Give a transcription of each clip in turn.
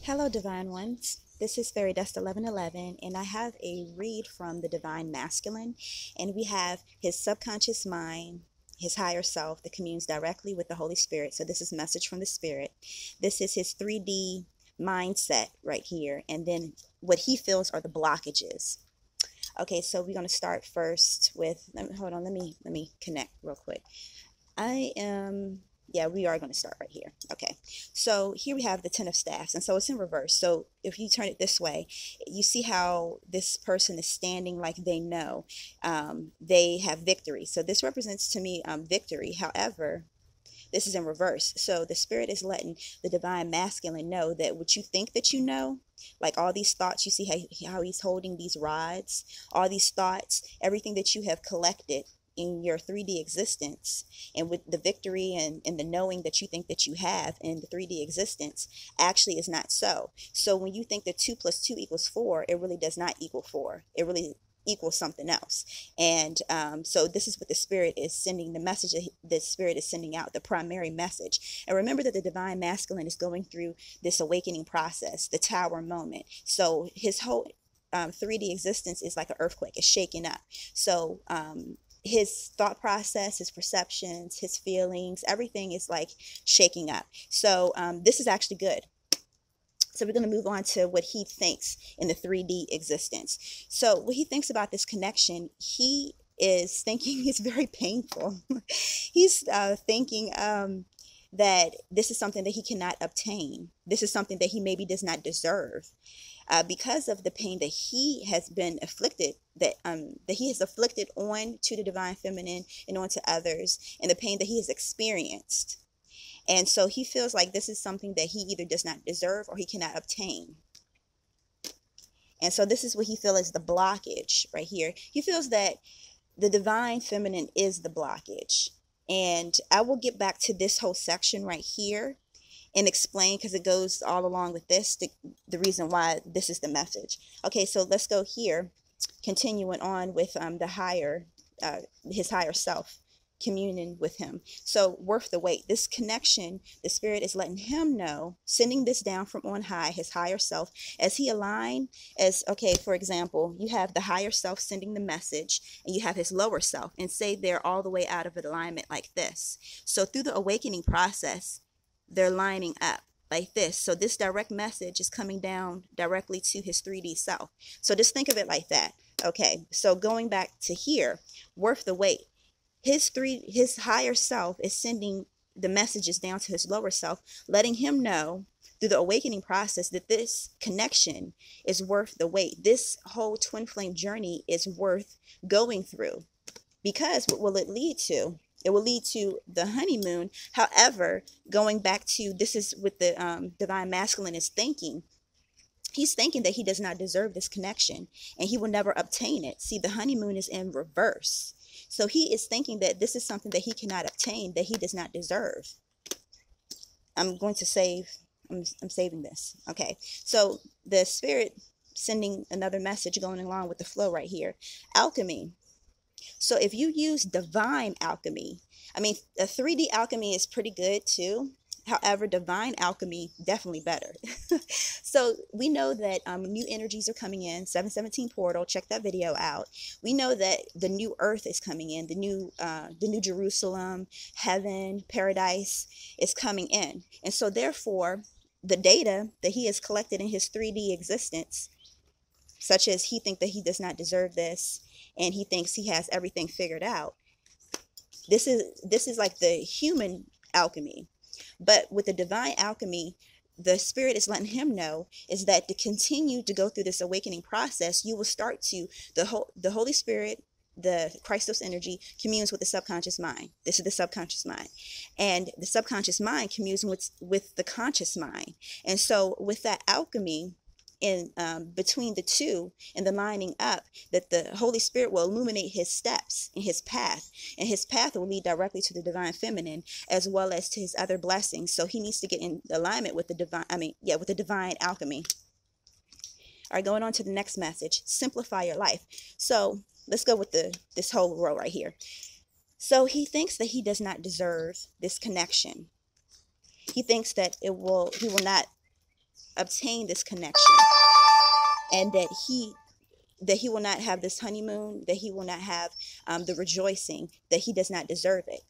Hello, Divine Ones. This is Fairy Dust 1111, and I have a read from the Divine Masculine. And we have his subconscious mind, his higher self that communes directly with the Holy Spirit. So, this is message from the Spirit. This is his 3D mindset right here. And then what he feels are the blockages. Okay, so we're going to start first with, hold on, let me connect real quick. Yeah, we are going to start right here. Okay, so here we have the Ten of Staffs, and so it's in reverse. So if you turn it this way, you see how this person is standing like they know they have victory. So this represents to me victory. However, this is in reverse. So the Spirit is letting the Divine Masculine know that what you think that you know, like all these thoughts, you see how he's holding these rods, all these thoughts, everything that you have collected in your 3D existence, and with the victory and the knowing that you think that you have in the 3D existence, actually is not so. So when you think that 2 plus 2 equals 4, it really does not equal 4. It really equals something else. And so this is what the Spirit is sending, the message that the Spirit is sending out, the primary message. And remember that the Divine Masculine is going through this awakening process, the Tower moment. So his whole 3D existence is like an earthquake. It's shaking up. So his thought process, his perceptions, his feelings, everything is like shaking up. So this is actually good. So we're going to move on to what he thinks in the 3D existence. So what he thinks about this connection, he is thinking it's very painful. He's thinking that this is something that he cannot obtain. This is something that he maybe does not deserve. Because of the pain that he has been afflicted, that he has afflicted on to the Divine Feminine and on to others, and the pain that he has experienced. And so he feels like this is something that he either does not deserve or he cannot obtain. And so this is what he feels is the blockage right here. He feels that the Divine Feminine is the blockage. And I will get back to this whole section right here and explain, because it goes all along with this, the reason why this is the message. Okay, so let's go here, continuing on with the higher, his higher self, communing with him. So worth the wait. This connection, the Spirit is letting him know, sending this down from on high, his higher self, as he align as, okay, for example, you have the higher self sending the message, and you have his lower self, and say they're all the way out of alignment like this. So through the awakening process, they're lining up like this. So this direct message is coming down directly to his 3D self. So just think of it like that. Okay, so going back to here, worth the wait. His higher self is sending the messages down to his lower self, letting him know through the awakening process that this connection is worth the wait. This whole twin flame journey is worth going through, because what will it lead to? It will lead to the honeymoon. However, going back to, this is what the Divine Masculine is thinking. He's thinking that he does not deserve this connection and he will never obtain it. See, the honeymoon is in reverse. So he is thinking that this is something that he cannot obtain, that he does not deserve. I'm going to save, I'm saving this. Okay, so the Spirit sending another message going along with the flow right here. Alchemy. So if you use divine alchemy, I mean, a 3D alchemy is pretty good too. However, divine alchemy, definitely better. So we know that new energies are coming in, 717 portal, check that video out. We know that the new earth is coming in, the new Jerusalem, heaven, paradise is coming in. And so therefore, the data that he has collected in his 3D existence, such as he thinks that he does not deserve this, and he thinks he has everything figured out. This is like the human alchemy. But with the divine alchemy, the Spirit is letting him know is that to continue to go through this awakening process, you will start to, the Holy Spirit, the Christos energy communes with the subconscious mind. This is the subconscious mind. And the subconscious mind communes with the conscious mind. And so with that alchemy, in between the two and the lining up, that the Holy Spirit will illuminate his steps in his path, and his path will lead directly to the Divine Feminine as well as to his other blessings. So he needs to get in alignment with the divine, with the divine alchemy. All right, going on to the next message, simplify your life. So let's go with this whole row right here. So he thinks that he does not deserve this connection. He thinks that he will not obtain this connection, and that he will not have this honeymoon, that he will not have the rejoicing, that he does not deserve it.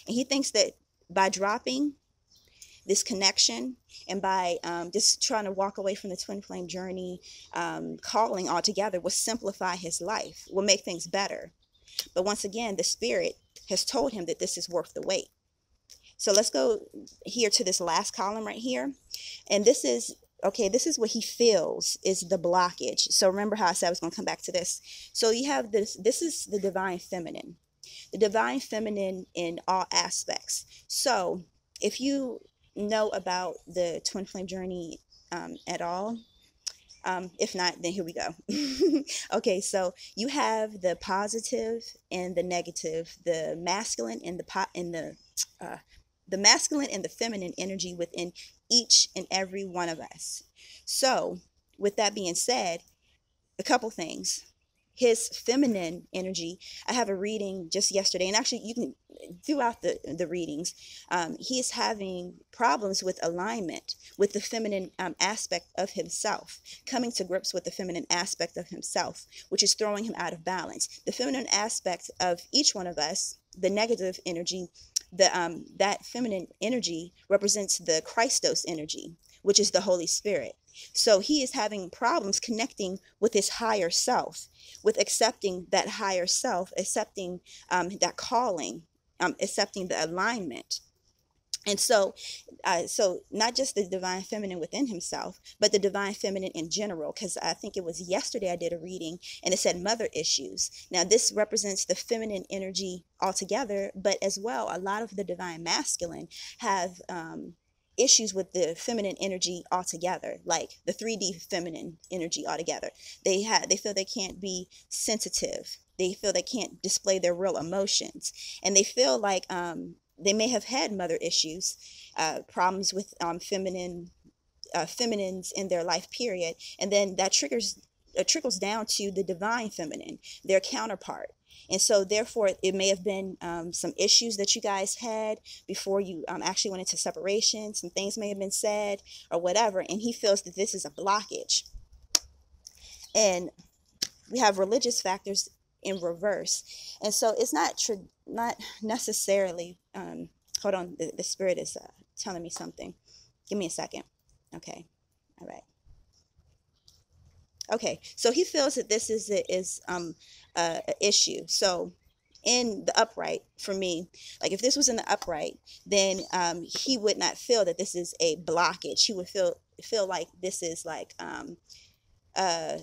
And he thinks that by dropping this connection and by just trying to walk away from the twin flame journey, calling altogether, will simplify his life, will make things better. But once again, the spirit has told him that this is worth the wait. So let's go here to this last column right here. And this is, okay, this is what he feels is the blockage. So remember how I said I was going to come back to this. So you have this is the divine feminine. The divine feminine in all aspects. So if you know about the twin flame journey at all, if not, then here we go. Okay, so you have the positive and the negative, the masculine and the masculine and the feminine energy within each and every one of us. So with that being said, a couple things. His feminine energy, I have a reading just yesterday, and actually you can, throughout the readings, he is having problems with alignment with the feminine aspect of himself, coming to grips with the feminine aspect of himself, which is throwing him out of balance. The feminine aspect of each one of us, the negative energy, that feminine energy represents the Christos energy, which is the Holy Spirit. So he is having problems connecting with his higher self, with accepting that higher self, accepting that calling, accepting the alignment. And so not just the divine feminine within himself, but the divine feminine in general, because I think it was yesterday I did a reading and it said mother issues. Now this represents the feminine energy altogether, but as well, a lot of the divine masculine have issues with the feminine energy altogether, like the 3D feminine energy altogether. They feel they can't be sensitive. They feel they can't display their real emotions, and they feel like they may have had mother issues, problems with feminines in their life period, and then that trickles down to the divine feminine, their counterpart. And so therefore it may have been some issues that you guys had before you actually went into separation. Some things may have been said or whatever, and he feels that this is a blockage. And we have religious factors in reverse, and so it's not necessarily hold on, the spirit is telling me something. Give me a second. Okay, all right. Okay, so he feels that this is an issue. So in the upright, for me, like if this was in the upright, then he would not feel that this is a blockage. He would feel like this is like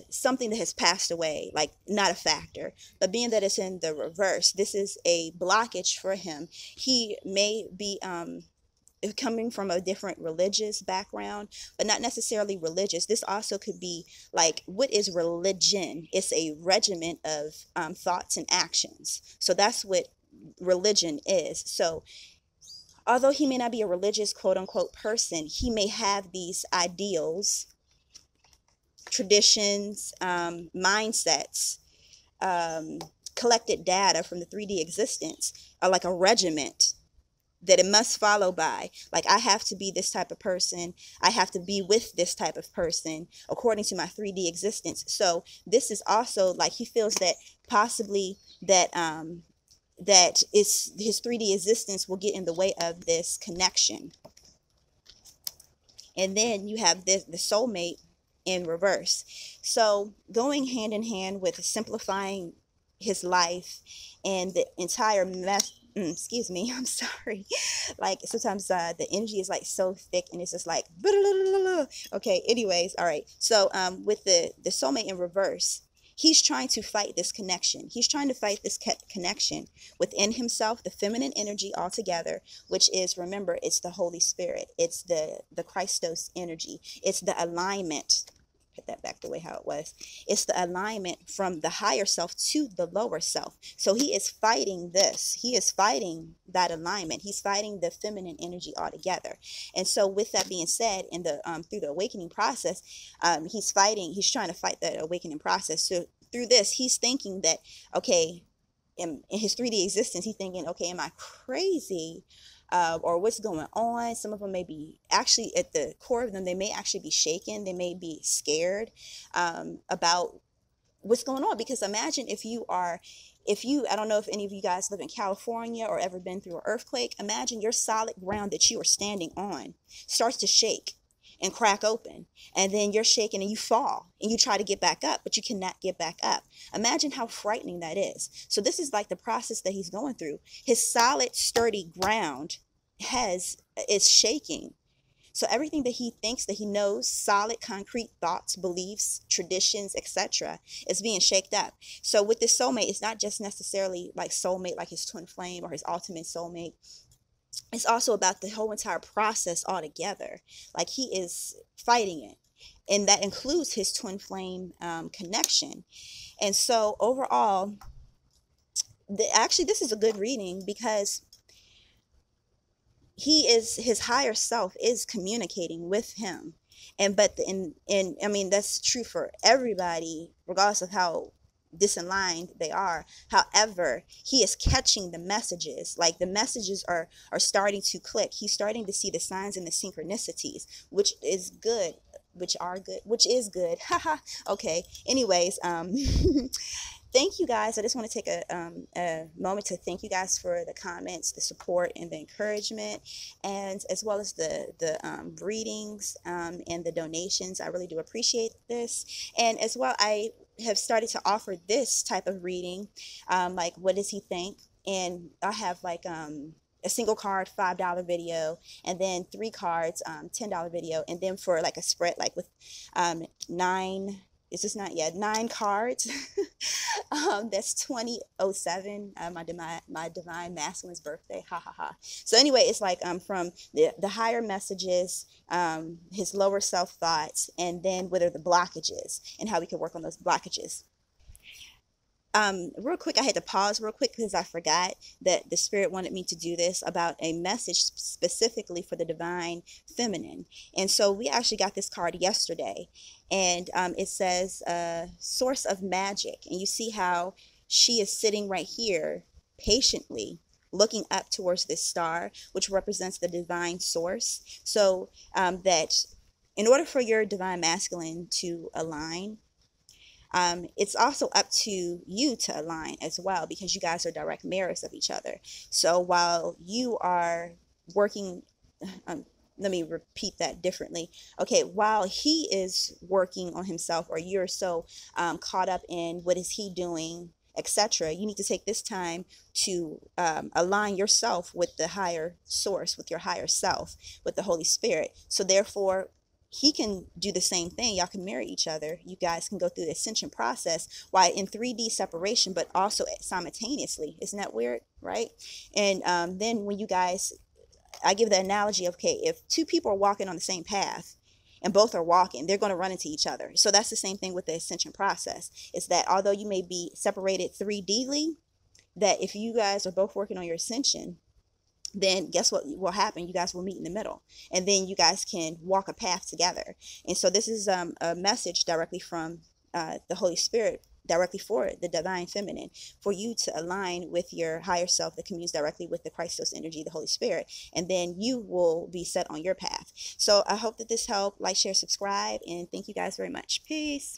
something that has passed away, like not a factor. But being that it's in the reverse, this is a blockage for him. He may be coming from a different religious background, but not necessarily religious. This also could be like, what is religion? It's a regimen of thoughts and actions. So that's what religion is. So although he may not be a religious quote unquote person, he may have these ideals, traditions, mindsets, collected data from the 3D existence, are like a regiment that it must follow by. Like, I have to be this type of person. I have to be with this type of person according to my 3D existence. So this is also like, he feels that possibly that that his 3D existence will get in the way of this connection. And then you have the soulmate in reverse. So going hand in hand with simplifying his life and the entire excuse me, I'm sorry. Like sometimes the energy is like so thick and it's just like, okay, anyways, all right. So with the soulmate in reverse, he's trying to fight this connection. He's trying to fight this connection within himself, the feminine energy altogether, which is, remember, it's the Holy Spirit. It's the Christos energy. It's the alignment. Put that back the way how it was. It's the alignment from the higher self to the lower self. So he is fighting this. He is fighting that alignment. He's fighting the feminine energy altogether. And so with that being said, in the through the awakening process, he's trying to fight that awakening process. So through this, he's thinking that, okay, in his 3D existence, he's thinking, okay, am I crazy or what's going on. Some of them may be actually at the core of them, they may actually be shaken. They may be scared about what's going on. Because imagine if you are, I don't know if any of you guys live in California or ever been through an earthquake. Imagine your solid ground that you are standing on starts to shake and crack open, and then you're shaking and you fall and you try to get back up, but you cannot get back up. Imagine how frightening that is. So this is like the process that he's going through. His solid, sturdy ground is shaking. So everything that he thinks, that he knows, solid, concrete thoughts, beliefs, traditions, etc., is being shaked up. So with this soulmate, it's not just necessarily like soulmate, like his twin flame or his ultimate soulmate. It's also about the whole entire process altogether. Like, he is fighting it. And that includes his twin flame connection. And so overall, actually, this is a good reading because his higher self is communicating with him. And I mean, that's true for everybody, regardless of how disaligned they are. However, he is catching the messages. Like, the messages are starting to click. He's starting to see the signs and the synchronicities, which is good. Which is good. Haha. Okay. Anyways, thank you guys. I just want to take a moment to thank you guys for the comments, the support, and the encouragement, and as well as the readings and the donations. I really do appreciate this. And as well, I have started to offer this type of reading, like, what does he think? And I have like a single card $5 video, and then 3 cards $10 video, and then for like a spread, like with 9, it's just not yet 9 cards. That's 2007, my divine masculine's birthday. Ha ha ha. So anyway, it's like from the higher messages, his lower self thoughts, and then what are the blockages and how we can work on those blockages. Real quick, I had to pause real quick because I forgot that the spirit wanted me to do this about a message specifically for the divine feminine. And so we actually got this card yesterday, and it says source of magic. And you see how she is sitting right here patiently looking up towards this star, which represents the divine source. So that in order for your divine masculine to align, it's also up to you to align as well, because you guys are direct mirrors of each other. So while you are working, let me repeat that differently. Okay, while he is working on himself, or you're so caught up in what is he doing, etc., you need to take this time to align yourself with the higher source, with your higher self, with the Holy Spirit. So therefore, he can do the same thing. Y'all can marry each other. You guys can go through the ascension process while in 3D separation, but also simultaneously. Isn't that weird, right? And then when you guys, I give the analogy of, okay, if 2 people are walking on the same path and both are walking, they're going to run into each other. So that's the same thing with the ascension process, is that although you may be separated 3Dly, that if you guys are both working on your ascension, then guess what will happen? You guys will meet in the middle, and then you guys can walk a path together. And so this is a message directly from the Holy Spirit, directly for the divine feminine, for you to align with your higher self that communes directly with the Christos energy, the Holy Spirit, and then you will be set on your path. So I hope that this helped. Like, share, subscribe, and thank you guys very much. Peace.